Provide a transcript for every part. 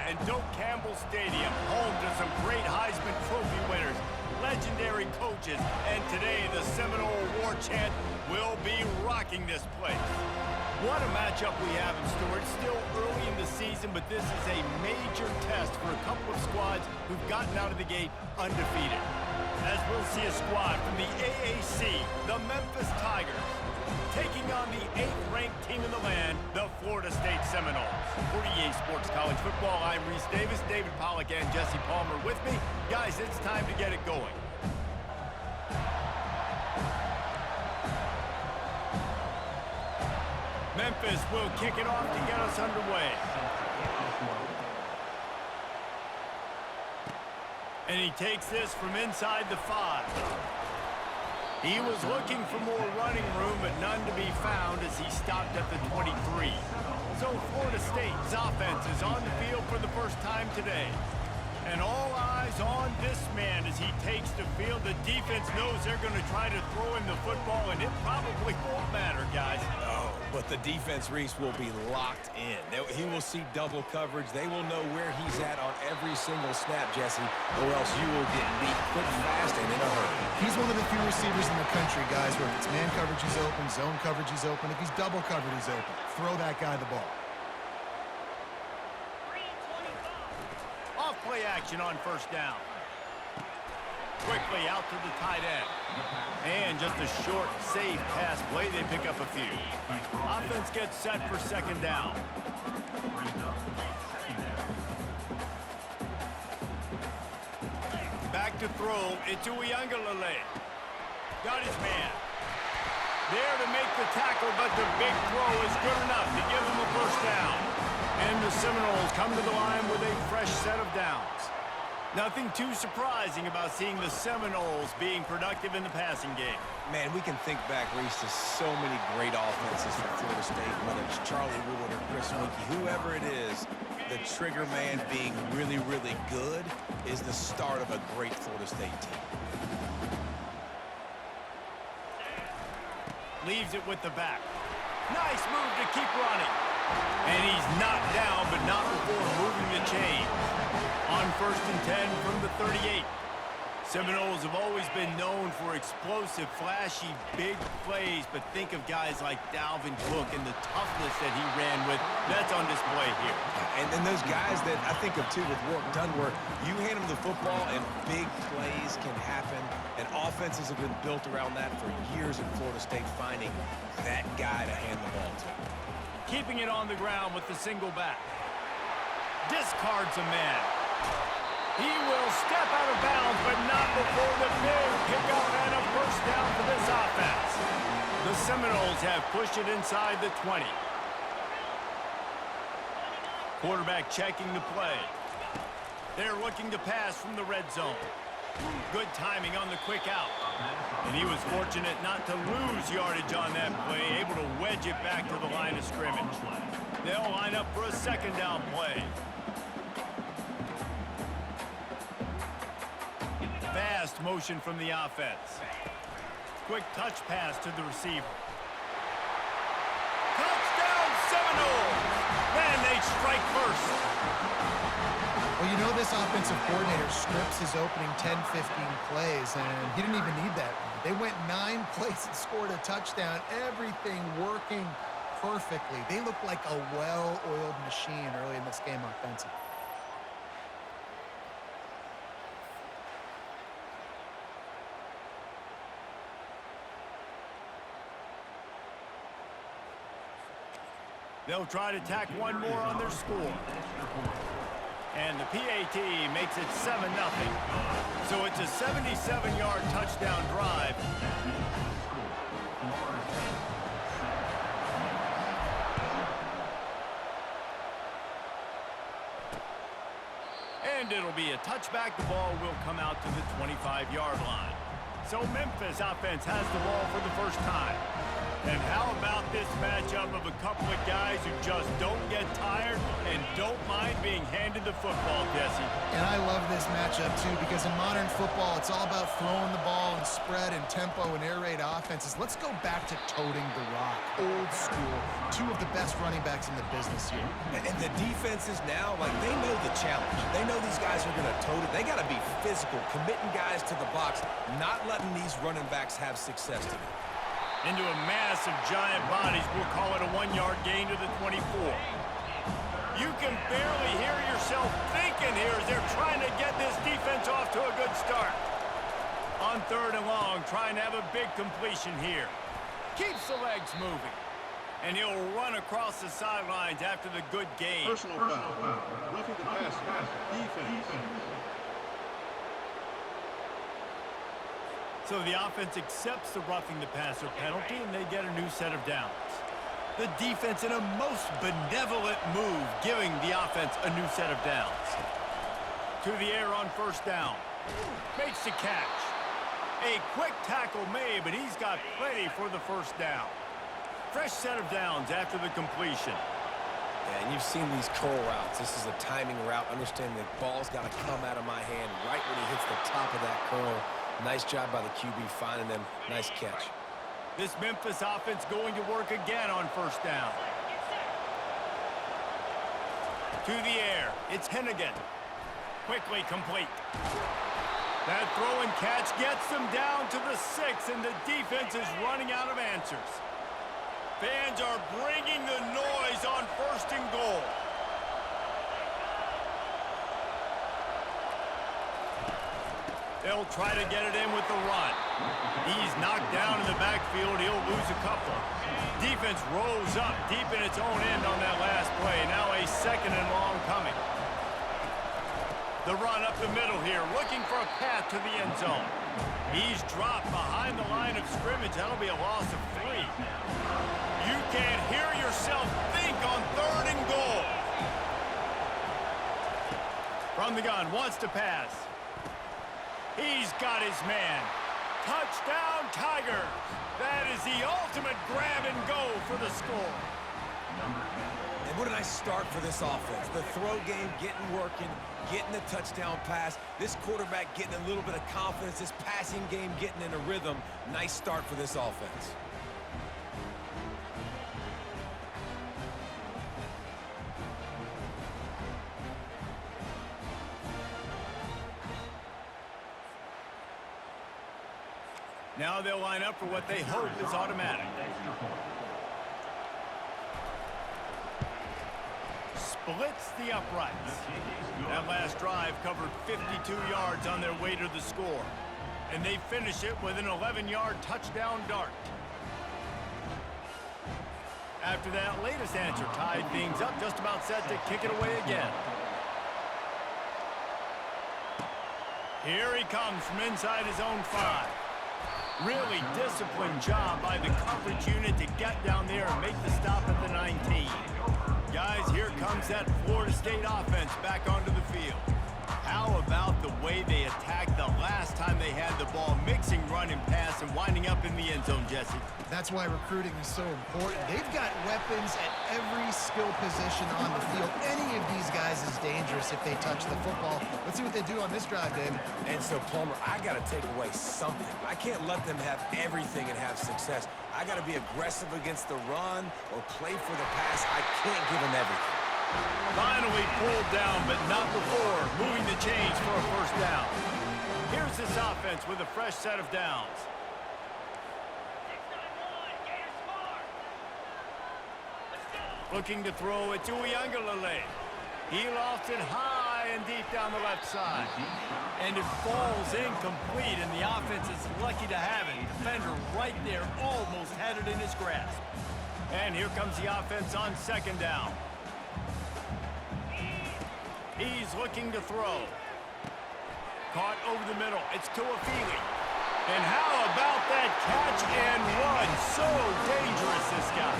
and Doak Campbell Stadium, home to some great Heisman Trophy winners, legendary coaches, and today the Seminole War Chant will be rocking this place. What a matchup we have in store. It's still early in the season, but this is a major test for a couple of squads who've gotten out of the gate undefeated. As we'll see a squad from the AAC, the Memphis Tigers, taking on the 8th-ranked team in the land, the Florida State Seminoles. For EA Sports College Football, I'm Reese Davis, David Pollack, and Jesse Palmer with me. Guys, it's time to get it going. Memphis will kick it off to get us underway. And he takes this from inside the 5. He was looking for more running room, but none to be found as he stopped at the 23. So Florida State's offense is on the field for the first time today. And all eyes on this man as he takes the field. The defense knows they're going to try to throw him the football, and it probably won't matter, guys. Oh, but the defense, Reese, will be locked in. He will see double coverage. They will know where he's at on every single snap, Jesse, or else you will get beat quick, fast, and in a hurry. He's one of the few receivers in the country, guys, where if it's man coverage, he's open, zone coverage, he's open. If he's double covered, he's open. Throw that guy the ball. Play action on first down. Quickly out to the tight end. And just a short, safe pass play. They pick up a few. Offense gets set for second down. Back to throw. It's Uyangalele. Got his man. There to make the tackle, but the big throw is good enough to give him a first down. And the Seminoles come to the line with a fresh set of downs. Nothing too surprising about seeing the Seminoles being productive in the passing game. Man, we can think back, Reese, to so many great offenses for Florida State, whether it's Charlie Wood or Chris Winkie, whoever it is, the trigger man being really, really good is the start of a great Florida State team. Leaves it with the back. Nice move to keep running. And he's knocked down, but not before moving the chains. On 1st and 10 from the 38. Seminoles have always been known for explosive, flashy, big plays, but think of guys like Dalvin Cook and the toughness that he ran with. That's on display here. And then those guys that I think of, too, with Warwick Dunworth, you hand them the football and big plays can happen, and offenses have been built around that for years in Florida State, finding that guy to hand the ball to. Keeping it on the ground with the single back. Discards a man. He will step out of bounds, but not before the big pickup and a first down for this offense. The Seminoles have pushed it inside the 20. Quarterback checking the play. They're looking to pass from the red zone. Good timing on the quick out. And he was fortunate not to lose yardage on that play, able to wedge it back to the line of scrimmage. They'll line up for a second down play. Fast motion from the offense. Quick touch pass to the receiver. Touchdown Seminoles! Man, they strike first. Well, you know this offensive coordinator scripts his opening 10, 15 plays, and he didn't even need that. They went 9 plays and scored a touchdown. Everything working perfectly. They look like a well-oiled machine early in this game offensively. They'll try to tack one more on their score. And the PAT makes it 7-0. So it's a 77-yard touchdown drive. And it'll be a touchback. The ball will come out to the 25-yard line. So Memphis offense has the ball for the first time. And how about this matchup of a couple of guys who just don't get tired and don't don't mind being handed the football, Jesse. And I love this matchup, too, because in modern football, it's all about throwing the ball and spread and tempo and air raid offenses. Let's go back to toting the rock. Old school. Two of the best running backs in the business here. And the defenses now, like, they know the challenge. They know these guys are going to tote it. They got to be physical, committing guys to the box, not letting these running backs have success today. Into a mass of giant bodies, we'll call it a 1-yard gain to the 24. You can barely hear yourself thinking here as they're trying to get this defense off to a good start. On 3rd and long, trying to have a big completion here. Keeps the legs moving. And he'll run across the sidelines after the good gain. Personal foul. Roughing the passer. Defense. So the offense accepts the roughing the passer penalty, and they get a new set of downs. The defense in a most benevolent move, giving the offense a new set of downs. To the air on 1st down. Makes the catch. A quick tackle made, but he's got plenty for the 1st down. Fresh set of downs after the completion. Yeah, and you've seen these curl routes. This is a timing route. Understanding the ball's got to come out of my hand right when he hits the top of that curl. Nice job by the QB finding them. Nice catch. This Memphis offense going to work again on 1st down. To the air. It's Hennigan. Quickly complete. That throw and catch gets them down to the 6, and the defense is running out of answers. Fans are bringing the noise on 1st and goal. They'll try to get it in with the run. He's knocked down in the backfield. He'll lose a couple. Defense rolls up deep in its own end on that last play. Now a 2nd and long coming. The run up the middle here, looking for a path to the end zone. He's dropped behind the line of scrimmage. That'll be a loss of 3. You can't hear yourself think on 3rd and goal. From the gun, wants to pass. He's got his man. Touchdown, Tigers. That is the ultimate grab and go for the score. And what a nice start for this offense. The throw game getting working, getting the touchdown pass. This quarterback getting a little bit of confidence. This passing game getting in a rhythm. Nice start for this offense. Now they'll line up for what they hope is automatic. Splits the uprights. That last drive covered 52 yards on their way to the score. And they finish it with an 11-yard touchdown dart. After that latest answer tied things up, just about set to kick it away again. Here he comes from inside his own 5. Really disciplined job by the coverage unit to get down there and make the stop at the 19. Guys, here comes that Florida State offense back onto the field. How about the way they attacked the last time they had the ball, mixing run and pass and winding up in the end zone, Jesse? That's why recruiting is so important. They've got weapons at every skill position on the field. Any of these guys is dangerous if they touch the football. Let's see what they do on this drive, David. And so, Plummer, I got to take away something. I can't let them have everything and have success. I got to be aggressive against the run or play for the pass. I can't give them everything. Finally pulled down, but not before moving the chains for a 1st down. Here's this offense with a fresh set of downs. Looking to throw it to Uyangalele. He lofts it high and deep down the left side. And it falls incomplete, and the offense is lucky to have it. Defender right there almost had it in his grasp. And here comes the offense on 2nd down. He's looking to throw. Caught over the middle. It's Tuafili. And how about that catch and run? So dangerous, this guy.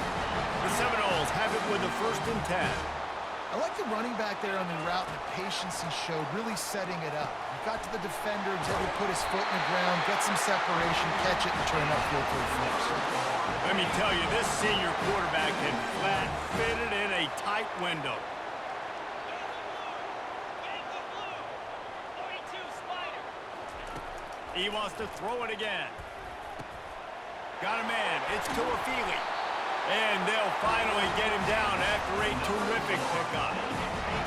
The Seminoles have it with a 1st and 10. I like the running back there on the route and the patience he showed, really setting it up. He got to the defender, was able to put his foot in the ground, get some separation, catch it, and turn upfield for the first. Let me tell you, this senior quarterback can flat fit it in a tight window. He wants to throw it again. Got a man. It's Tuafili. And they'll finally get him down after a terrific pickup.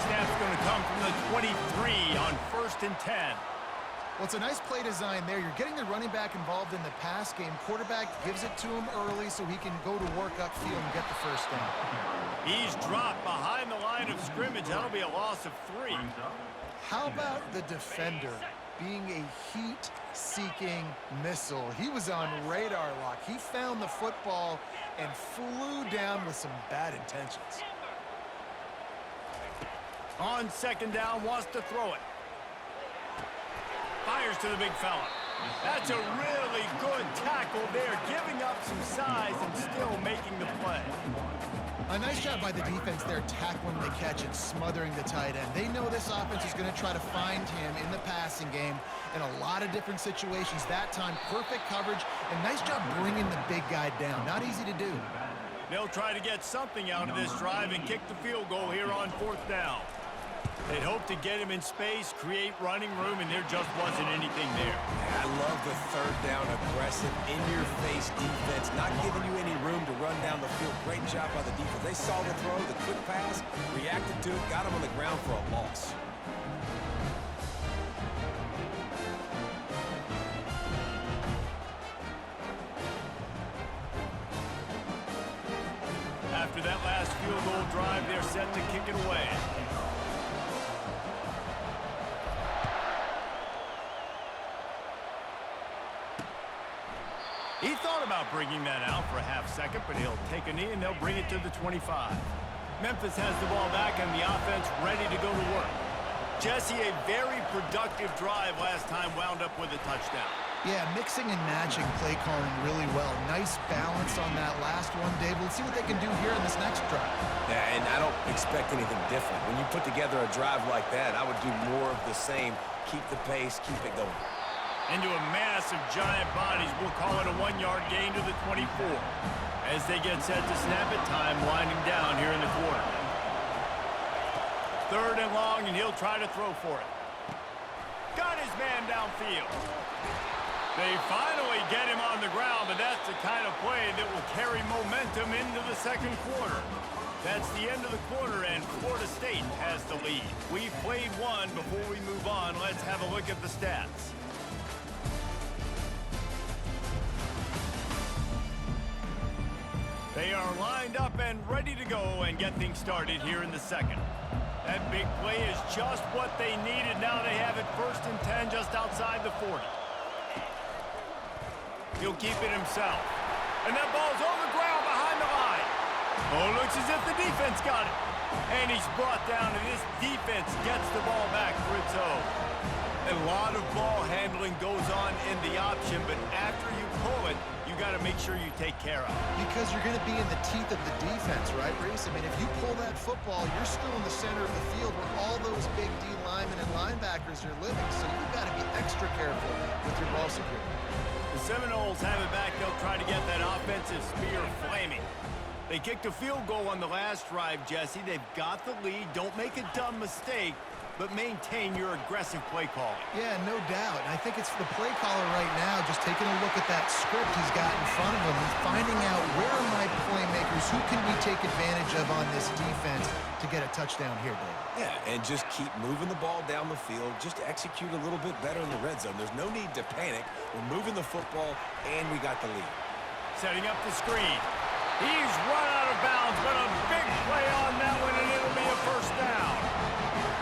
Snap's going to come from the 23 on 1st and 10. Well, it's a nice play design there. You're getting the running back involved in the pass game. Quarterback gives it to him early so he can go to work upfield and get the first down. He's dropped behind the line of scrimmage. That'll be a loss of 3. How about the defender being a heat-seeking missile? He was on radar lock. He found the football and flew down with some bad intentions. On 2nd down, wants to throw it. Fires to the big fella. That's a really good tackle there, giving up some size and still making the play. A nice job by the defense there, tackling the catch and smothering the tight end. They know this offense is going to try to find him in the passing game in a lot of different situations. That time, perfect coverage, and nice job bringing the big guy down. Not easy to do. They'll try to get something out of this drive and kick the field goal here on 4th down. They'd hope to get him in space, create running room, and there just wasn't anything there. I love the 3rd down aggressive, in-your-face defense, not giving you any room to run down the field. Great job by the defense. They saw the throw, the quick pass, reacted to it, got him on the ground for a loss. After that last field goal drive, they're set to kick it away. He thought about bringing that out for a half second, but he'll take a knee and they'll bring it to the 25. Memphis has the ball back and the offense ready to go to work. Jesse, a very productive drive last time, wound up with a touchdown. Yeah, mixing and matching play calling really well. Nice balance on that last one, Dave. Let's see what they can do here in this next drive. Yeah, and I don't expect anything different. When you put together a drive like that, I would do more of the same. Keep the pace, keep it going. Into a massive giant bodies. We'll call it a 1-yard gain to the 24. As they get set to snap it, time winding down here in the quarter. 3rd and long, and he'll try to throw for it. Got his man downfield. They finally get him on the ground, but that's the kind of play that will carry momentum into the 2nd quarter. That's the end of the quarter, and Florida State has the lead. We've played one. Before we move on, let's have a look at the stats. They are lined up and ready to go and get things started here in the 2nd. That big play is just what they needed. Now they have it 1st and 10 just outside the 40. He'll keep it himself. And that ball's on the ground behind the line. Oh, looks as if the defense got it. And he's brought down, and this defense gets the ball back for its own. A lot of ball handling goes on in the option, but after you pull it, you got to make sure you take care of it. Because you're going to be in the teeth of the defense, right, Reese? I mean, if you pull that football, you're still in the center of the field where all those big D linemen and linebackers are living, so you've got to be extra careful with your ball security. The Seminoles have it back. They'll try to get that offensive spear flaming. They kicked a field goal on the last drive, Jesse. They've got the lead. Don't make a dumb mistake, but maintain your aggressive play calling. Yeah, no doubt. And I think it's the play caller right now just taking a look at that script he's got in front of him and finding out where are my playmakers, who can we take advantage of on this defense to get a touchdown here, Dave. Yeah, and just keep moving the ball down the field. Just execute a little bit better in the red zone. There's no need to panic. We're moving the football, and we got the lead. Setting up the screen. He's run out of bounds, but a big play on that one, and it'll be a 1st down.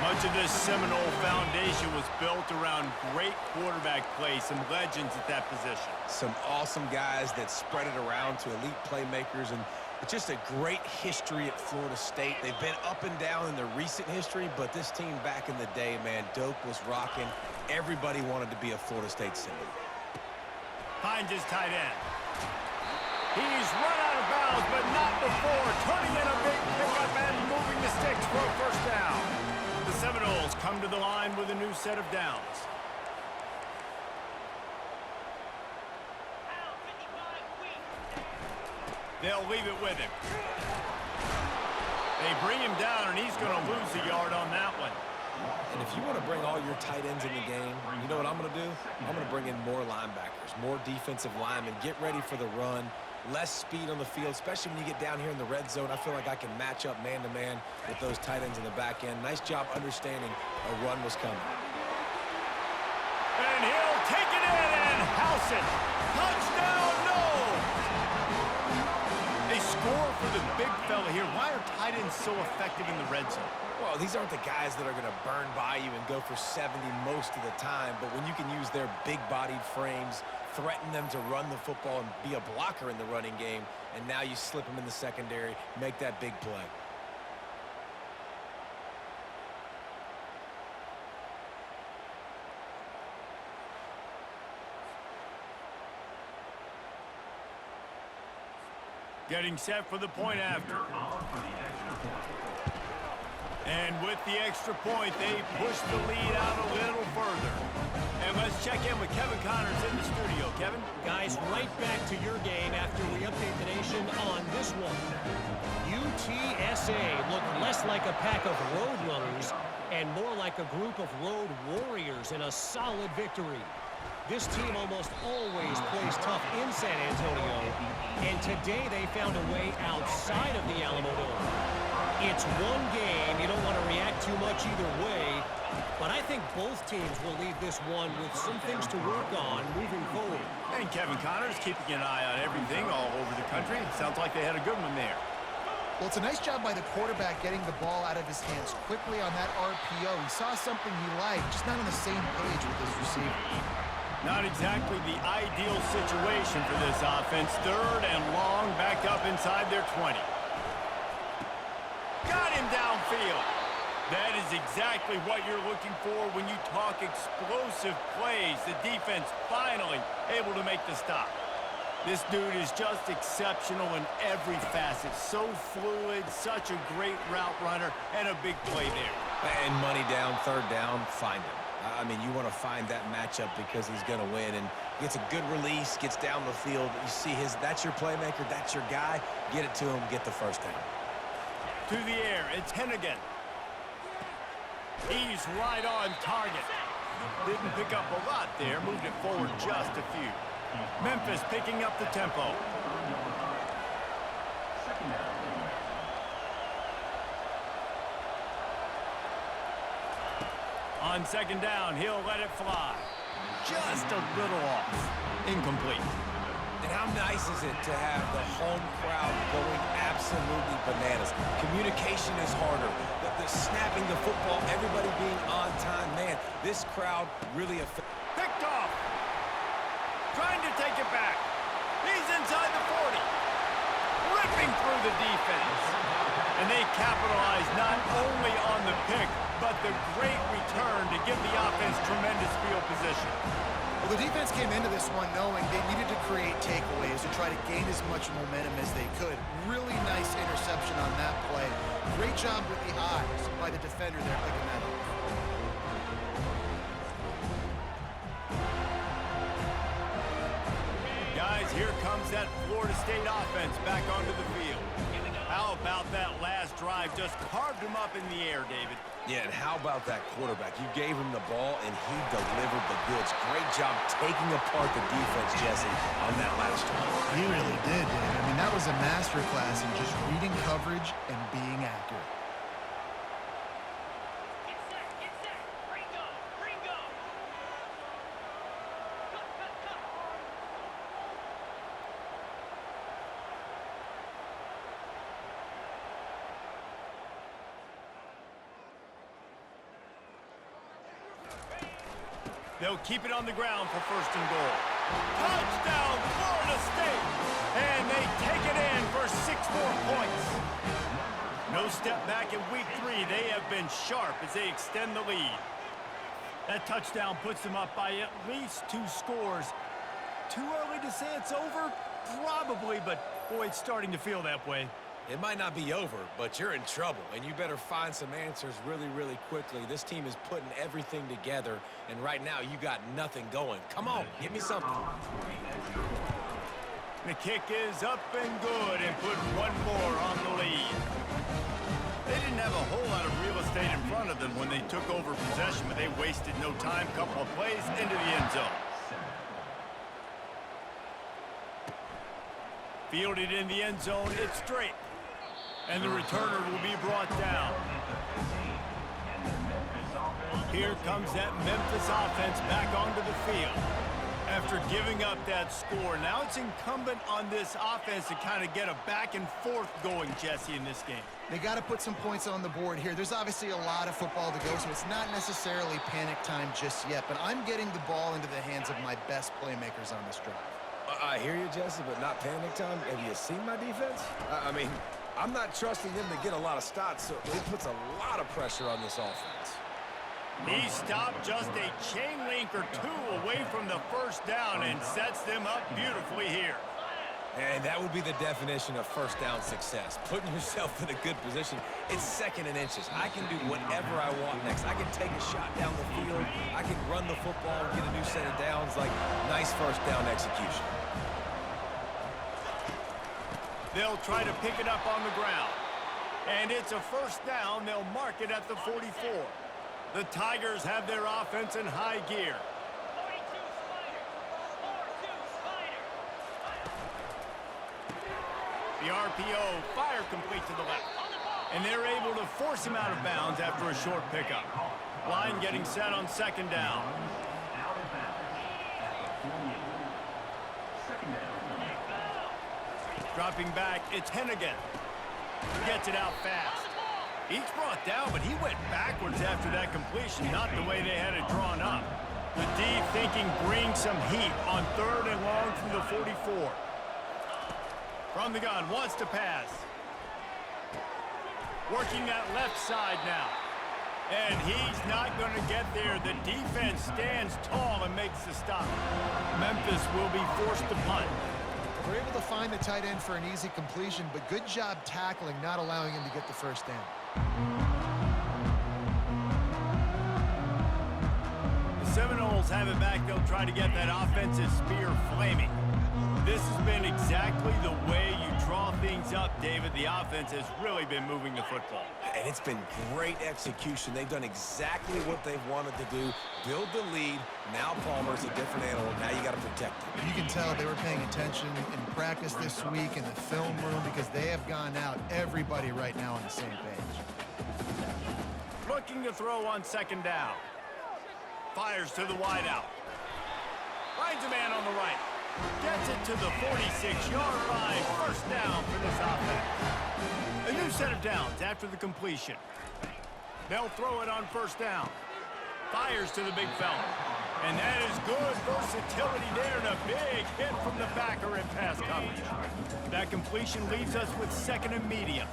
Much of this Seminole foundation was built around great quarterback play, some legends at that position. Some awesome guys that spread it around to elite playmakers, and it's just a great history at Florida State. They've been up and down in their recent history, but this team back in the day, man, Doak was rocking. Everybody wanted to be a Florida State Seminole. Finds his tight end. He's run out of bounds, but not before turning in a big pickup and moving the sticks for a 1st down. The Seminoles come to the line with a new set of downs. They'll leave it with him. They bring him down, and he's going to lose a yard on that one. And if you want to bring all your tight ends in the game, you know what I'm going to do? I'm going to bring in more linebackers, more defensive linemen, get ready for the run, less speed on the field, especially when you get down here in the red zone. I feel like I can match up man-to-man with those tight ends in the back end. Nice job understanding a run was coming. And he'll take it in and house it. Touchdown, no! A score for the big fella here. Why are tight ends so effective in the red zone? Well, these aren't the guys that are going to burn by you and go for 70 most of the time, but when you can use their big-bodied frames, threaten them to run the football and be a blocker in the running game, and now you slip them in the secondary, make that big play. Getting set for the point after. And with the extra point, they push the lead out a little further. And let's check in with Kevin Connors in the studio. Kevin? Guys, right back to your game after we update the nation on this one. UTSA looked less like a pack of road runners and more like a group of road warriors in a solid victory. This team almost always plays tough in San Antonio, and today they found a way outside of the Alamo Dome. It's one game. You don't want to react too much either way, but I think both teams will leave this one with some things to work on moving forward. And Kevin Connors keeping an eye on everything all over the country. Sounds like they had a good one there. Well, it's a nice job by the quarterback getting the ball out of his hands quickly on that RPO. He saw something he liked, just not on the same page with his receiver. Not exactly the ideal situation for this offense. Third and long, back up inside their 20. Got him downfield. That is exactly what you're looking for when you talk explosive plays. The defense finally able to make the stop. This dude is just exceptional in every facet. So fluid, such a great route runner, and a big play there. And money down, third down, find him. I mean, you want to find that matchup because he's going to win, and gets a good release, gets down the field. You see that's your playmaker, that's your guy. Get it to him, get the first down. To the air, it's Hennigan. He's right on target. Didn't pick up a lot there, moved it forward just a few. Memphis picking up the tempo. On second down, he'll let it fly. Just a little off. Incomplete. And how nice is it to have the home crowd going absolutely bananas? Communication is harder. The snapping the football, everybody being on time. Man, this crowd really affects. Picked off. Trying to take it back. He's inside the 40. Ripping through the defense. And they capitalize not only on the pick, but the great return to give the offense tremendous field position. Well, the defense came into this one knowing they needed to create takeaways to try to gain as much momentum as they could. Really nice interception on that play. Great job with the eyes by the defender there picking that up. Guys, here comes that Florida State offense back onto the field. How about that last drive? Just carved him up in the air, David. Yeah, and how about that quarterback? You gave him the ball, and he delivered the goods. Great job taking apart the defense, Jesse, on that last drive. He really did, Dave. I mean, that was a masterclass in just reading coverage and being accurate. They'll keep it on the ground for first and goal. Touchdown, Florida State! And they take it in for 6 more points. No step back in week 3. They have been sharp as they extend the lead. That touchdown puts them up by at least 2 scores. Too early to say it's over? Probably, but boy, it's starting to feel that way. It might not be over, but you're in trouble, and you better find some answers really, really quickly. This team is putting everything together, and right now you got nothing going. Come on, give me something. The kick is up and good and put one more on the lead. They didn't have a whole lot of real estate straight in front of them when they took over possession, but they wasted no time. Couple of plays into the end zone. Fielded in the end zone, it's straight. And the returner will be brought down. Here comes that Memphis offense back onto the field. After giving up that score, now it's incumbent on this offense to kind of get a back and forth going, Jesse, in this game. They got to put some points on the board here. There's obviously a lot of football to go, so it's not necessarily panic time just yet, but I'm getting the ball into the hands of my best playmakers on this drive. I hear you, Jesse, but not panic time. Have you seen my defense? I mean, I'm not trusting them to get a lot of stops, so it puts a lot of pressure on this offense. He stopped just a chain link or two away from the first down and sets them up beautifully here. And that would be the definition of first down success. Putting yourself in a good position. It's second and inches. I can do whatever I want next. I can take a shot down the field. I can run the football and get a new set of downs. Like, nice first down execution. They'll try to pick it up on the ground. And it's a first down. They'll mark it at the 44. The Tigers have their offense in high gear. The RPO, fire complete to the left. And they're able to force him out of bounds after a short pickup. Line getting set on second down. Dropping back, it's Hennigan. Gets it out fast. He's brought down, but he went backwards after that completion, not the way they had it drawn up. The D thinking bring some heat on third and long from the 44. From the gun, wants to pass. Working that left side now. And he's not going to get there. The defense stands tall and makes the stop. Memphis will be forced to punt. We're able to find the tight end for an easy completion, but good job tackling, not allowing him to get the first down. The Seminoles have it back. They'll try to get that offensive spear flaming. This has been exactly the way you draw things up, David. The offense has really been moving the football. And it's been great execution. They've done exactly what they've wanted to do. Build the lead. Now Palmer's a different animal. Now you got to protect him. You can tell they were paying attention in practice this week in the film room because they have gone out, everybody right now on the same page. Looking to throw on second down. Fires to the wideout. Finds a man on the right. Gets it to the 46-yard line. First down for this offense. A new set of downs after the completion. They'll throw it on first down. Fires to the big fella. And that is good versatility there and a big hit from the backer in pass coverage. That completion leaves us with second and medium.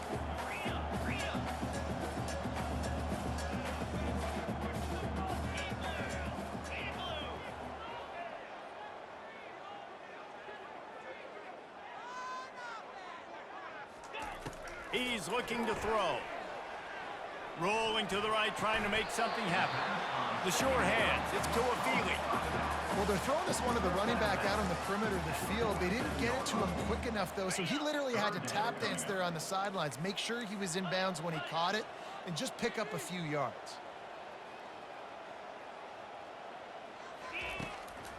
He's looking to throw. Rolling to the right, trying to make something happen. The sure hands, it's to Afili. Well, they're throwing this one to the running back out on the perimeter of the field. They didn't get it to him quick enough, though, so he literally had to tap dance there on the sidelines, make sure he was in bounds when he caught it, and just pick up a few yards.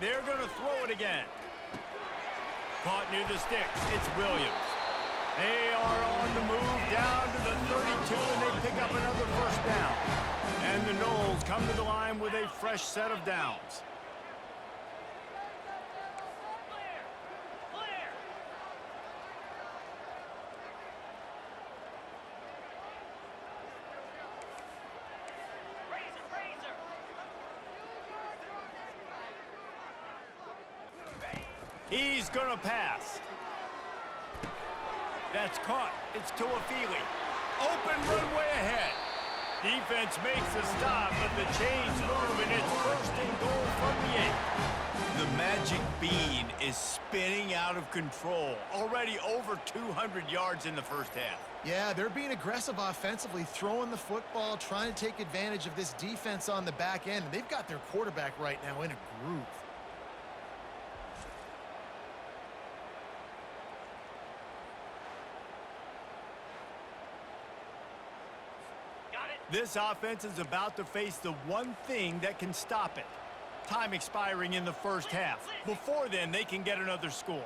They're going to throw it again. Caught near the sticks, it's Williams. They are on the move down to the 32, and they pick up another first down. And the Noles come to the line with a fresh set of downs. He's going to pass. That's caught. It's to Afili. Open runway ahead. Defense makes a stop, but the chains move, and it's first and goal from the 8. The magic bean is spinning out of control. Already over 200 yards in the first half. Yeah, they're being aggressive offensively, throwing the football, trying to take advantage of this defense on the back end. They've got their quarterback right now in a groove. This offense is about to face the one thing that can stop it. Time expiring in the first half. Before then, they can get another score.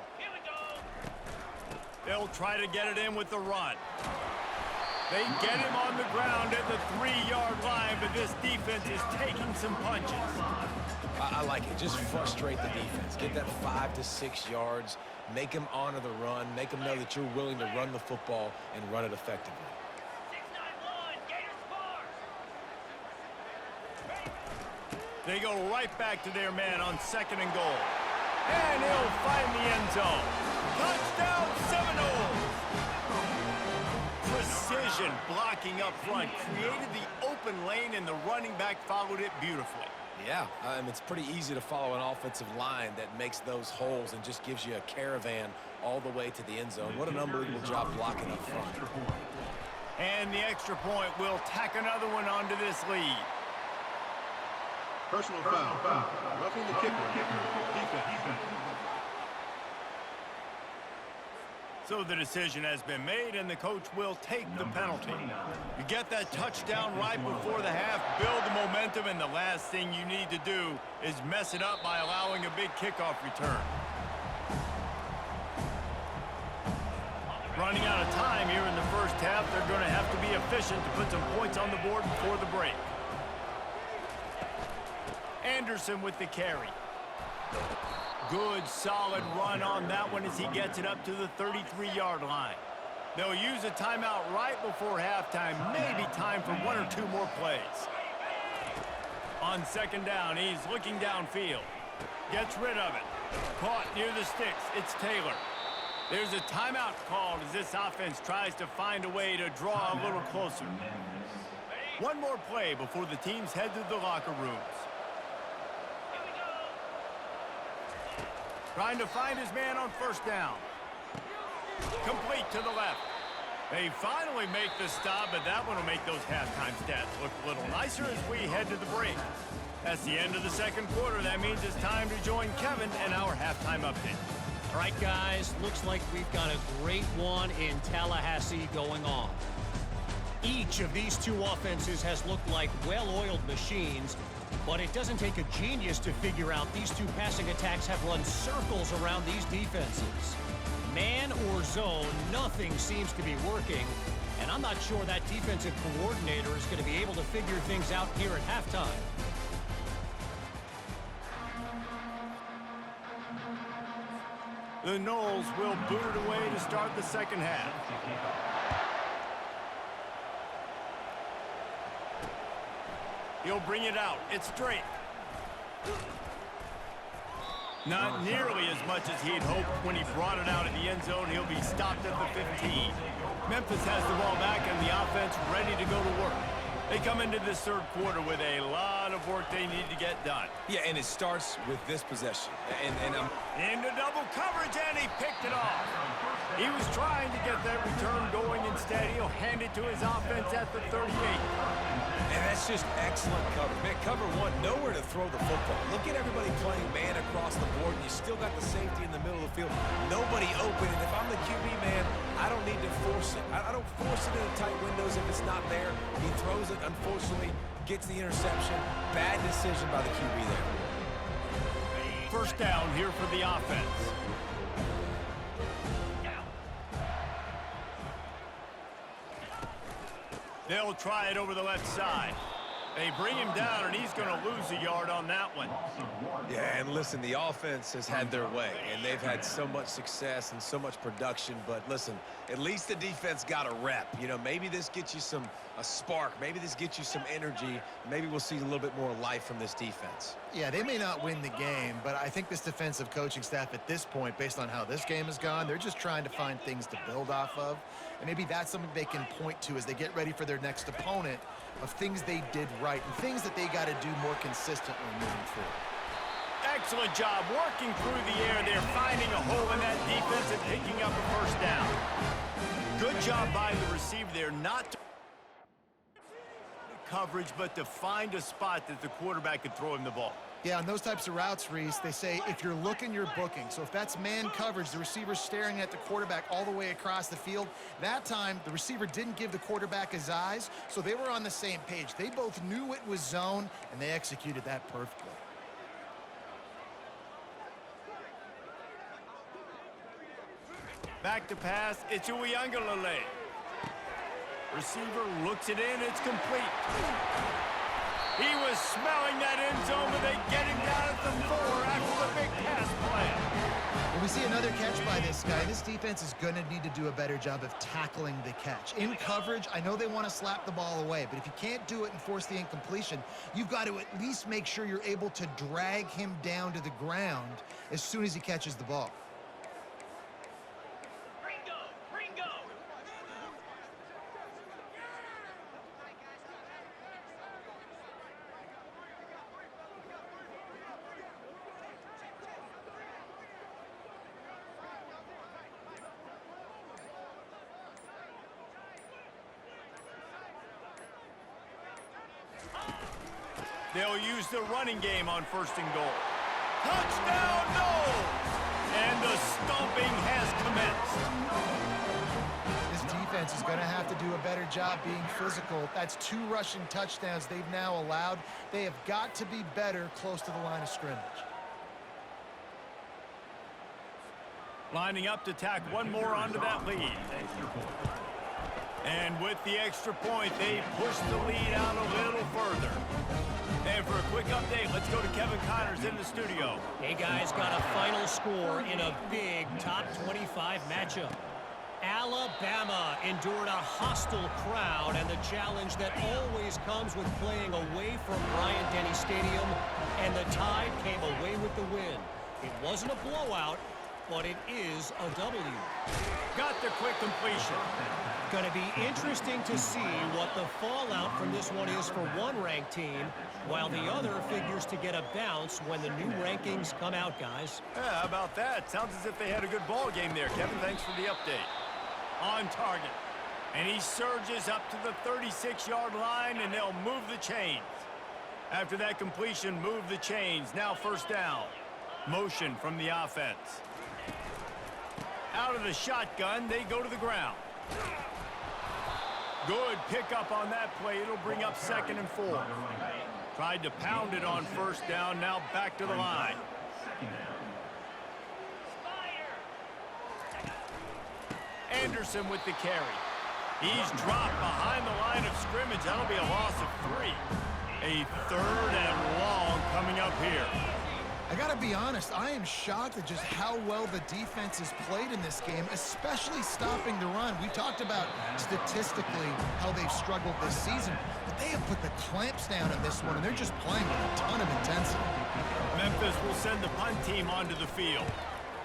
They'll try to get it in with the run. They get him on the ground at the 3-yard line, but this defense is taking some punches. I like it. Just frustrate the defense. Get that 5 to 6 yards. Make them honor the run. Make them know that you're willing to run the football and run it effectively. They go right back to their man on 2nd and goal. And he'll find the end zone. Touchdown Seminoles! Precision blocking up front created the open lane, and the running back followed it beautifully. Yeah, it's pretty easy to follow an offensive line that makes those holes and just gives you a caravan all the way to the end zone. What an unbelievable job blocking up front. And the extra point will tack another one onto this lead. Personal foul. Roughing the kicker. Defense. So the decision has been made, and the coach will take the penalty. You get that touchdown right before the half, build the momentum, and the last thing you need to do is mess it up by allowing a big kickoff return. Running out of time here in the first half, they're going to have to be efficient to put some points on the board before the break. Anderson with the carry. Good, solid run on that one as he gets it up to the 33-yard line. They'll use a timeout right before halftime, maybe time for 1 or 2 more plays. On 2nd down, he's looking downfield. Gets rid of it. Caught near the sticks. It's Taylor. There's a timeout called as this offense tries to find a way to draw a little closer. One more play before the teams head to the locker rooms. Trying to find his man on 1st down. Complete to the left. They finally make the stop, but that one will make those halftime stats look a little nicer as we head to the break. That's the end of the 2nd quarter. That means it's time to join Kevin and our halftime update. All right, guys, looks like we've got a great one in Tallahassee going on. Each of these two offenses has looked like well-oiled machines, but it doesn't take a genius to figure out these two passing attacks have run circles around these defenses. Man or zone, nothing seems to be working, and I'm not sure that defensive coordinator is going to be able to figure things out here at halftime. The Noles will boot it away to start the 2nd half. He'll bring it out. It's straight. Not nearly as much as he had hoped when he brought it out of the end zone. He'll be stopped at the 15. Memphis has the ball back and the offense ready to go to work. They come into this 3rd quarter with a lot of work they need to get done. Yeah, and it starts with this possession. Into double coverage, and he picked it off. He was trying to get that return going. Instead, he'll hand it to his offense at the 38. And that's just excellent cover. Man, cover one, nowhere to throw the football. Look at everybody playing man across the board, and you still got the safety in the middle of the field. Nobody open, and if I'm the QB, man, I don't need to force it. I don't force it into tight windows if it's not there. He throws it, unfortunately, gets the interception. Bad decision by the QB there. 1st down here for the offense. They'll try it over the left side. They bring him down, and he's going to lose a yard on that one. Yeah, and listen, the offense has had their way, and they've had so much success and so much production. But listen, at least the defense got a rep. You know, maybe this gets you a spark. Maybe this gets you some energy. Maybe we'll see a little bit more life from this defense. Yeah, they may not win the game, but I think this defensive coaching staff at this point, based on how this game has gone, they're just trying to find things to build off of. And maybe that's something they can point to as they get ready for their next opponent, of things they did right and things that they got to do more consistently moving forward. Excellent job working through the air. They're finding a hole in that defense and picking up a 1st down. Good job by the receiver there not to coverage, but to find a spot that the quarterback could throw him the ball. Yeah, on those types of routes, Reese, they say if you're looking, you're booking. So if that's man coverage, the receiver's staring at the quarterback all the way across the field. That time, the receiver didn't give the quarterback his eyes, so they were on the same page. They both knew it was zone, and they executed that perfectly. Back to pass, it's Uiagalelei. Receiver looks it in, it's complete. He was smelling that end zone, but they get him down at the 4 after the big pass play. When we see another catch by this guy, this defense is going to need to do a better job of tackling the catch. In coverage, I know they want to slap the ball away, but if you can't do it and force the incompletion, you've got to at least make sure you're able to drag him down to the ground as soon as he catches the ball. They'll use the running game on 1st and goal. Touchdown, Knowles! And the stomping has commenced. This defense is going to have to do a better job being physical. That's 2 rushing touchdowns they've now allowed. They have got to be better close to the line of scrimmage. Lining up to tack one more onto that lead. And with the extra point, they push the lead out a little further. And for a quick update, let's go to Kevin Connors in the studio. Hey, guys, got a final score in a big top 25 matchup. Alabama endured a hostile crowd and the challenge that always comes with playing away from Bryant-Denny Stadium, and the Tide came away with the win. It wasn't a blowout, but it is a W. Got the quick completion. Going to be interesting to see what the fallout from this one is for one ranked team, while the other figures to get a bounce when the new rankings come out, guys. Yeah, how about that? Sounds as if they had a good ball game there, Kevin. Thanks for the update. On target. And he surges up to the 36-yard line, and they'll move the chains. After that completion, move the chains. Now 1st down. Motion from the offense. Out of the shotgun, they go to the ground. Good pickup on that play. It'll bring up 2nd and 4. Tried to pound it on 1st down. Now back to the line. Anderson with the carry. He's dropped behind the line of scrimmage. That'll be a loss of 3. A 3rd and long coming up here. I got to be honest, I am shocked at just how well the defense has played in this game, especially stopping the run. We talked about statistically how they've struggled this season, but they have put the clamps down in this one, and they're just playing with a ton of intensity. Memphis will send the punt team onto the field.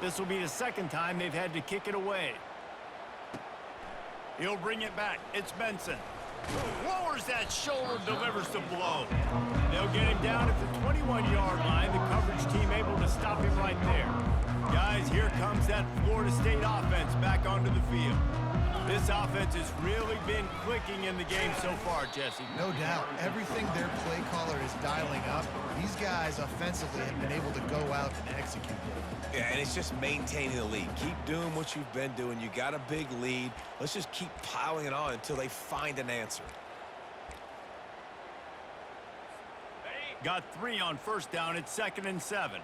This will be the 2nd time they've had to kick it away. He'll bring it back. It's Benson. Lowers that shoulder, delivers the blow. They'll get him down at the 21-yard line. The coverage team able to stop him right there. Guys, here comes that Florida State offense back onto the field. This offense has really been clicking in the game so far, Jesse. No doubt. Everything their play caller is dialing up, these guys offensively have been able to go out and execute. Yeah, and it's just maintaining the lead. Keep doing what you've been doing. You got a big lead. Let's just keep piling it on until they find an answer. Got 3 on 1st down. It's 2nd and 7.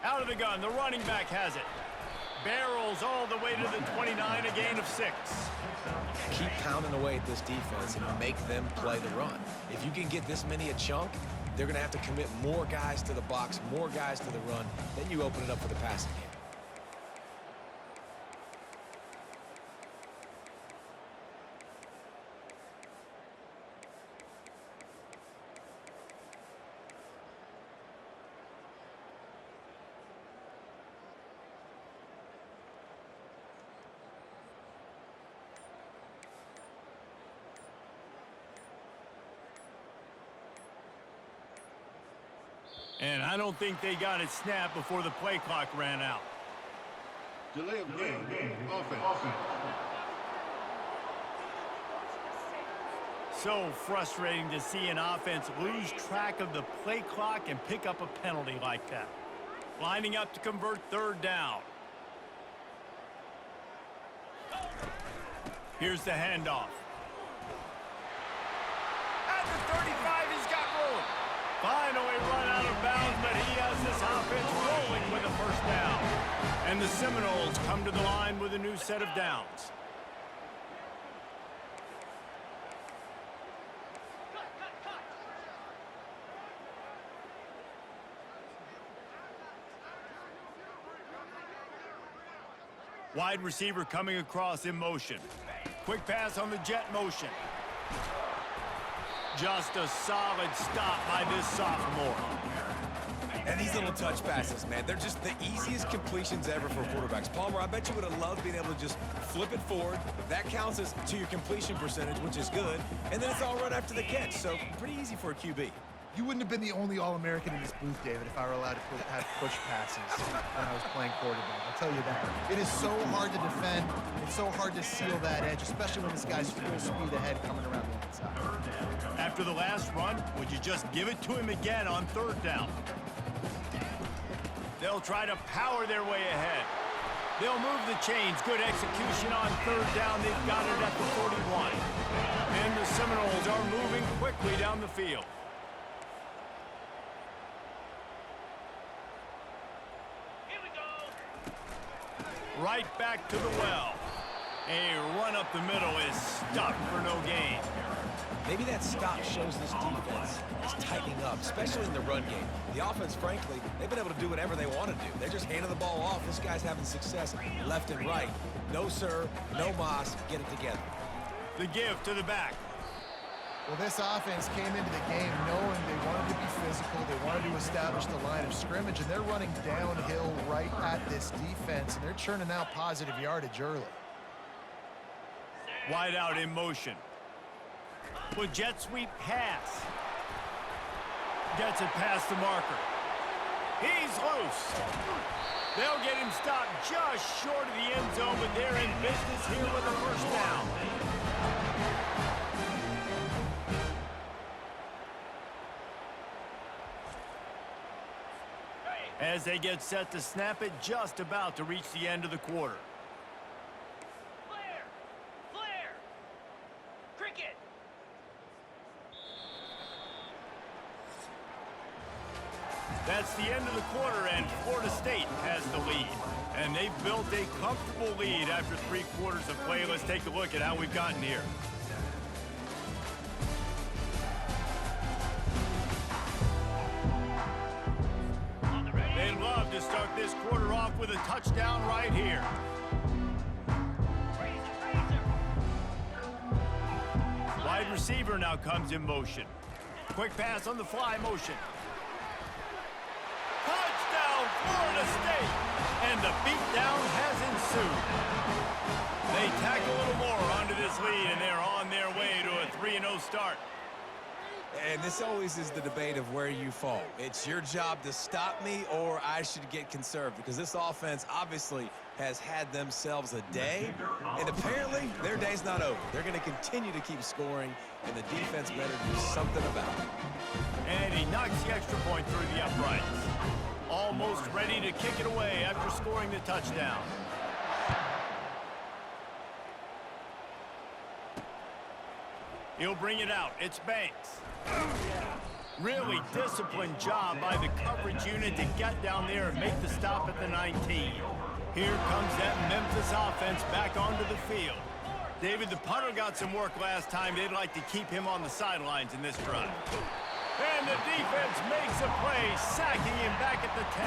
Out of the gun, the running back has it. Barrels all the way to the 29, a gain of 6. Keep pounding away at this defense and make them play the run. If you can get this many a chunk, they're going to have to commit more guys to the box, more guys to the run. Then you open it up for the passing game. And I don't think they got it snapped before the play clock ran out. Delay of game. Offense. So frustrating to see an offense lose track of the play clock and pick up a penalty like that. Lining up to convert third down. Here's the handoff. At the 35, he's got room. Finally run out of bounds, but he has this offense rolling with a first down. And the Seminoles come to the line with a new set of downs. Wide receiver coming across in motion. Quick pass on the jet motion. Just a solid stop by this sophomore. And these little touch passes, man, they're just the easiest completions ever for quarterbacks. Palmer, I bet you would have loved being able to just flip it forward. That counts as to your completion percentage, which is good. And then it's all right after the catch, so pretty easy for a QB. You wouldn't have been the only All-American in this booth, David, if I were allowed to have push passes when I was playing quarterback. I'll tell you that. It is so hard to defend. It's so hard to seal that edge, especially when this guy's full speed ahead coming around the inside. After the last run, would you just give it to him again on third down? They'll try to power their way ahead. They'll move the chains. Good execution on third down. They've got it at the 41. And the Seminoles are moving quickly down the field. Right back to the well. A run up the middle is stuck for no gain. Maybe that stop shows this defense is tightening up, especially in the run game. The offense, frankly, they've been able to do whatever they want to do. They're just handing the ball off. This guy's having success left and right. No, sir, no mas, get it together. The give to the back. Well, this offense came into the game knowing they wanted to be physical, they wanted to establish the line of scrimmage, and they're running downhill right at this defense, and they're churning out positive yardage early. Wide out in motion. With jet sweep pass. Gets it past the marker. He's loose. They'll get him stopped just short of the end zone, but they're in business here with a first down. As they get set to snap it, just about to reach the end of the quarter. Flare! Cricket! That's the end of the quarter, and Florida State has the lead. And they've built a comfortable lead after 3 quarters of play. Let's take a look at how we've gotten here. They'd love to start this quarter off with a touchdown right here. Wide receiver now comes in motion. Quick pass on the fly motion. Touchdown, Florida State! And the beatdown has ensued. They tack a little more onto this lead, and they're on their way to a 3-0 start. And this always is the debate of where you fall. It's your job to stop me, or I should get conserved, because this offense obviously has had themselves a day, and apparently their day's not over. They're going to continue to keep scoring, and the defense better do something about it. And he knocks the extra point through the uprights. Almost ready to kick it away after scoring the touchdown. He'll bring it out. It's Banks. Really disciplined job by the coverage unit to get down there and make the stop at the 19. Here comes that Memphis offense back onto the field. David, the punter got some work last time. They'd like to keep him on the sidelines in this drive. And the defense makes a play, sacking him back at the 10.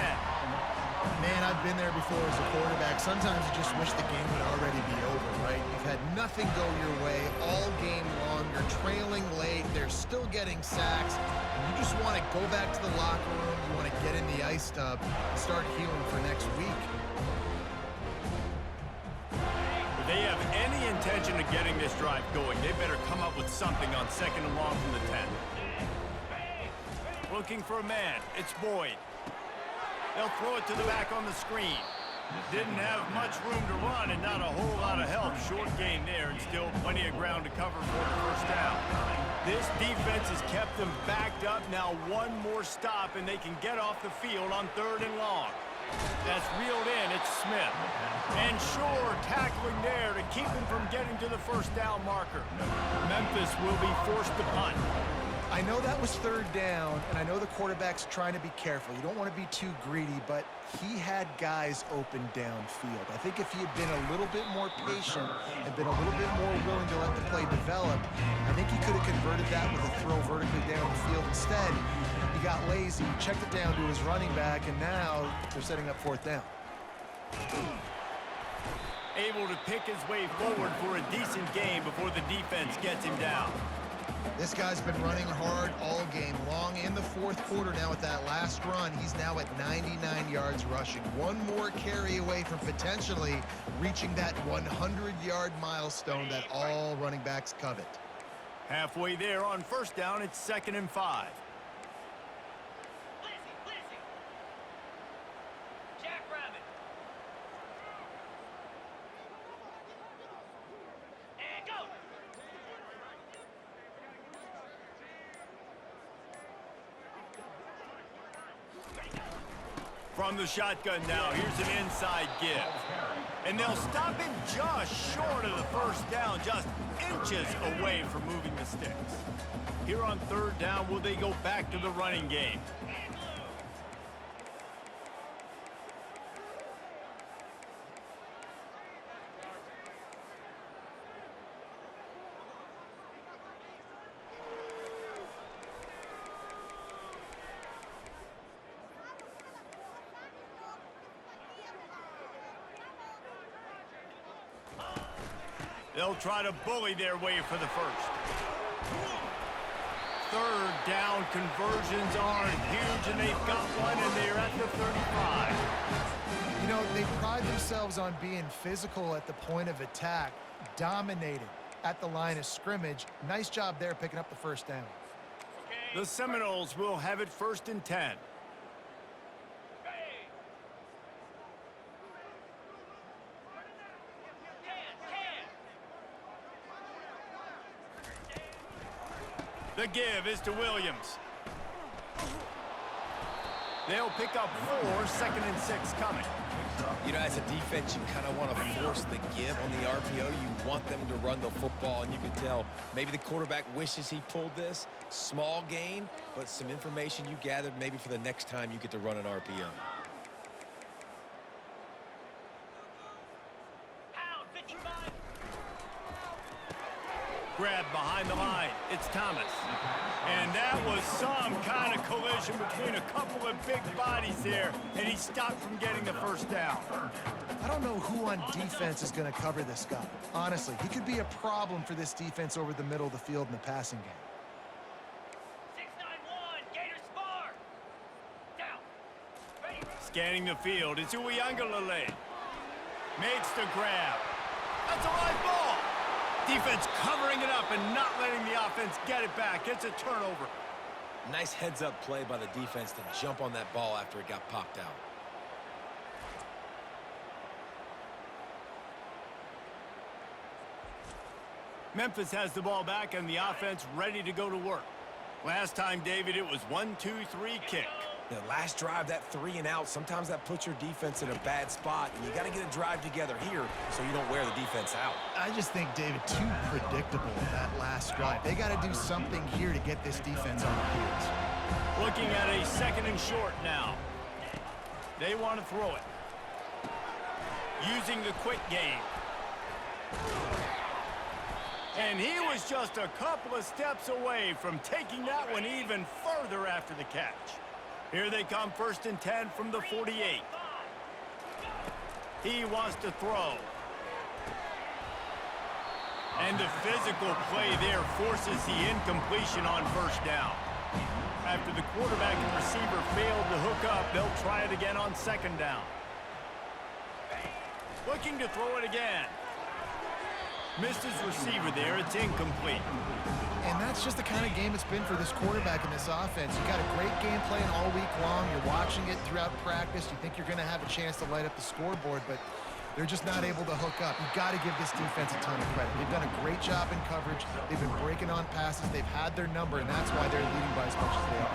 Man, I've been there before as a quarterback. Sometimes you just wish the game would already be over, right? You've had nothing go your way all game long. You're trailing late. They're still getting sacks. And you just want to go back to the locker room. You want to get in the ice tub and start healing for next week. If they have any intention of getting this drive going, they better come up with something on 2nd and long from the 10. looking for a man. It's Boyd. They'll throw it to the back on the screen. Didn't have much room to run and not a whole lot of help. Short gain there and still plenty of ground to cover for the first down. This defense has kept them backed up. Now one more stop and they can get off the field on 3rd and long. That's reeled in. It's Smith. And sure, tackling there to keep him from getting to the first down marker. Memphis will be forced to punt. I know that was 3rd down, and I know the quarterback's trying to be careful. You don't want to be too greedy, but he had guys open downfield. I think if he had been a little bit more patient and been a little bit more willing to let the play develop, I think he could have converted that with a throw vertically down the field. Instead, he got lazy, checked it down to his running back, and now they're setting up 4th down. Able to pick his way forward for a decent gain before the defense gets him down. This guy's been running hard all game long. In the 4th quarter now with that last run, he's now at 99 yards rushing. One more carry away from potentially reaching that 100-yard milestone that all running backs covet. Halfway there on 1st down, it's 2nd and 5. From the shotgun now, here's an inside give. And they'll stop him just short of the first down, just inches away from moving the sticks. Here on 3rd down, will they go back to the running game? They'll try to bully their way for the first. 3rd down conversions aren't huge, and they've got one, and they're at the 35. You know, they pride themselves on being physical at the point of attack, dominating at the line of scrimmage. Nice job there picking up the 1st down. The Seminoles will have it 1st and 10. The give is to Williams. They'll pick up 4, 2nd and 6 coming. You know, as a defense, you kind of want to force the give on the RPO. You want them to run the football, and you can tell maybe the quarterback wishes he pulled this. Small gain, but some information you gathered maybe for the next time you get to run an RPO. Grab behind the line. It's Thomas. And that was some kind of collision between a couple of big bodies there, and he stopped from getting the first down. I don't know who on defense is going to cover this guy. Honestly, he could be a problem for this defense over the middle of the field in the passing game. 691, Gators far. Down. Ready. Scanning the field, it's Uiagalelei. Makes the grab. That's a live ball. Defense covering it up and not letting the offense get it back. It's a turnover. Nice heads-up play by the defense to jump on that ball after it got popped out. Memphis has the ball back and the offense ready to go to work. Last time, David, it was 1-2-3 kick. The last drive, that 3 and out, sometimes that puts your defense in a bad spot, and you got to get a drive together here so you don't wear the defense out. I just think, David, too predictable that last drive. They got to do something here to get this defense on their heels. Looking at a 2nd and short now. They want to throw it. Using the quick game. And he was just a couple of steps away from taking that one even further after the catch. Here they come, 1st and 10 from the 48. He wants to throw. And the physical play there forces the incompletion on 1st down. After the quarterback and receiver failed to hook up, they'll try it again on 2nd down. Looking to throw it again. Missed his receiver there. It's incomplete. And that's just the kind of game it's been for this quarterback in this offense. You got a great game plan all week long. You're watching it throughout practice. You think you're going to have a chance to light up the scoreboard, but they're just not able to hook up. You've got to give this defense a ton of credit. They've done a great job in coverage. They've been breaking on passes. They've had their number, and that's why they're leading by as much as they are.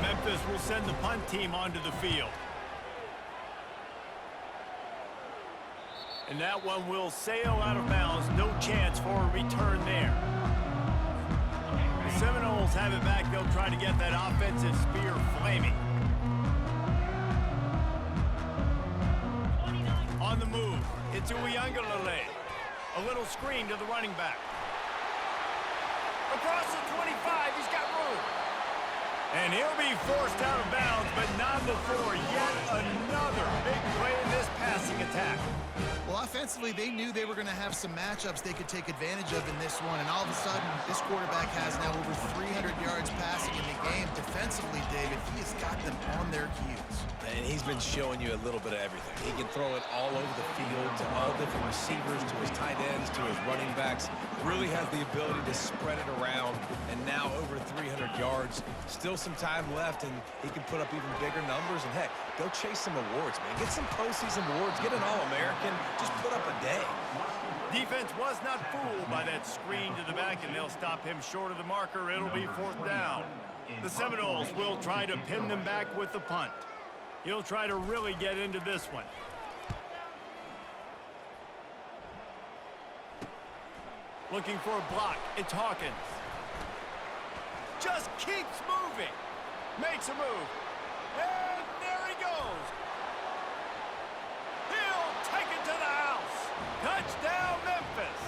Memphis will send the punt team onto the field. And that one will sail out of bounds. No chance for a return there. The Seminoles have it back. They'll try to get that offensive spear flaming. On the move, it's Uiagalelei. A little screen to the running back. Across the 25, he's got room. And he'll be forced out of bounds, but not before yet another big play in this passing attack. Well, offensively, they knew they were going to have some matchups they could take advantage of in this one, and all of a sudden, this quarterback has now over 300 yards passing in the game. Defensively, David, he has got them on their cues. And he's been showing you a little bit of everything. He can throw it all over the field to all different receivers, to his tight ends, to his running backs. Really has the ability to spread it around, and now over 300 yards. Still some time left, and he can put up even bigger numbers. And, heck, go chase some awards, man. Get some postseason awards. Get an All-American. Just put up a day. Defense was not fooled by that screen to the back, and they'll stop him short of the marker. It'll be 4th down. The Seminoles will try to pin them back with the punt. He'll try to really get into this one. Looking for a block. It's Hawkins. Just keeps moving. Makes a move. And there he goes. He'll take it to the house. Touchdown, Memphis.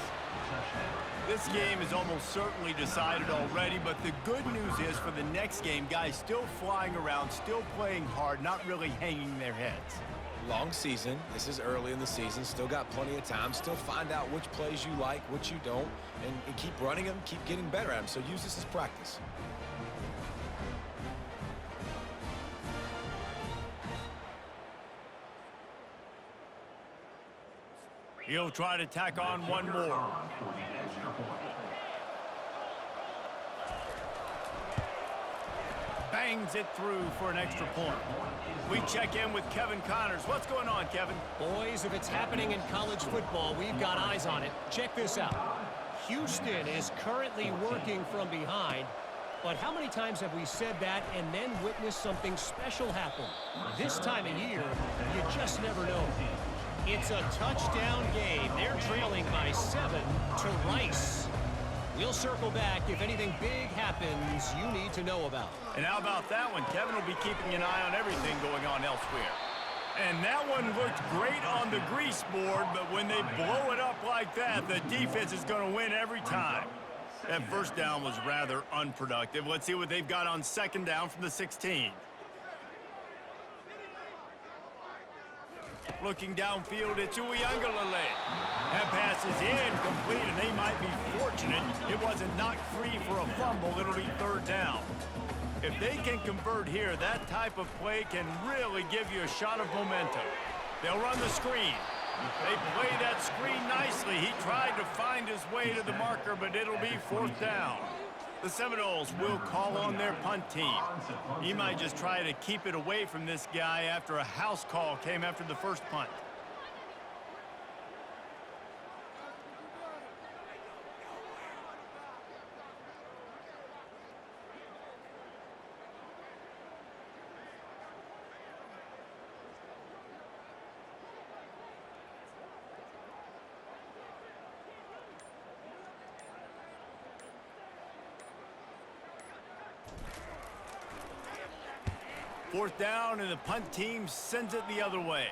This game is almost certainly decided already, but the good news is for the next game, guys still flying around, still playing hard, not really hanging their heads. Long season. This is early in the season. Still got plenty of time. Still find out which plays you like, which you don't, and keep running them, keep getting better at them. So use this as practice. He'll try to tack on one more. Bangs it through for an extra point. We check in with Kevin Connors. What's going on, Kevin? Boys, if it's happening in college football, we've got eyes on it. Check this out. Houston is currently working from behind, but how many times have we said that and then witnessed something special happen? This time of year, you just never know. It's a touchdown game. They're trailing by 7 to Rice. We'll circle back if anything big happens you need to know about. And how about that one? Kevin will be keeping an eye on everything going on elsewhere. And that one looked great on the grease board, but when they blow it up like that, the defense is going to win every time. That first down was rather unproductive. Let's see what they've got on 2nd down from the 16. Looking downfield, it's Uiagalelei. That pass is incomplete, and they might be fortunate it wasn't knocked free for a fumble. It'll be 3rd down. If they can convert here, that type of play can really give you a shot of momentum. They'll run the screen. They play that screen nicely. He tried to find his way to the marker, but it'll be 4th down. The Seminoles will call on their punt team. He might just try to keep it away from this guy after a house call came after the first punt. Fourth down, and the punt team sends it the other way.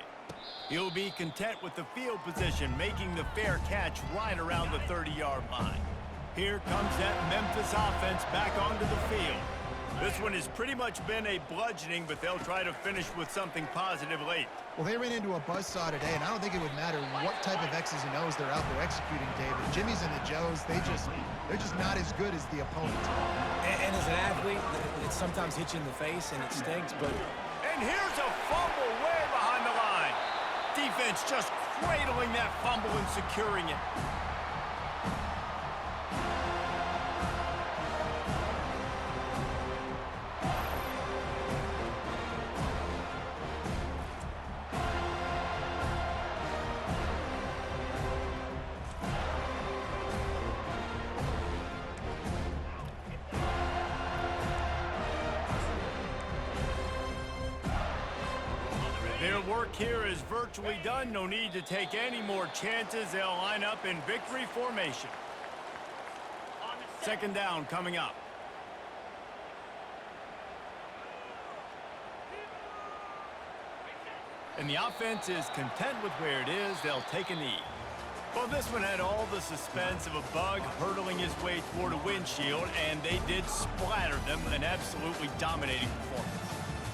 He'll be content with the field position, making the fair catch right around the 30-yard line. Here comes that Memphis offense back onto the field. This one has pretty much been a bludgeoning, but they'll try to finish with something positive late. Well, they ran into a buzzsaw today, and I don't think it would matter what type of X's and O's they're out there executing, David. Jimmy's and the Joes, they're just not as good as the opponent. And as an athlete, it sometimes hits you in the face, and it stinks, but... And here's a fumble way behind the line. Defense just cradling that fumble and securing it. Their work here is virtually done. No need to take any more chances. They'll line up in victory formation. Second down coming up. And the offense is content with where it is. They'll take a knee. Well, this one had all the suspense of a bug hurtling his way toward a windshield, and they did splatter them. An absolutely dominating performance.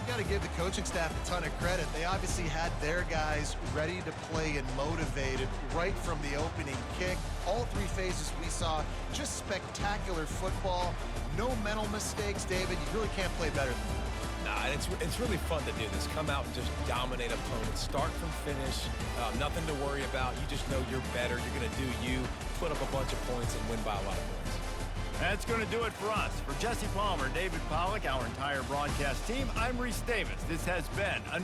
You got to give the coaching staff a ton of credit. They obviously had their guys ready to play and motivated right from the opening kick. All three phases we saw, just spectacular football. No mental mistakes, David. You really can't play better than that. Nah, it's really fun to do this. Come out and just dominate opponents. Start from finish. Nothing to worry about. You just know you're better. You're going to do you, put up a bunch of points, and win by a lot of points. That's going to do it for us. For Jesse Palmer, David Pollack, our entire broadcast team, I'm Reese Davis. This has been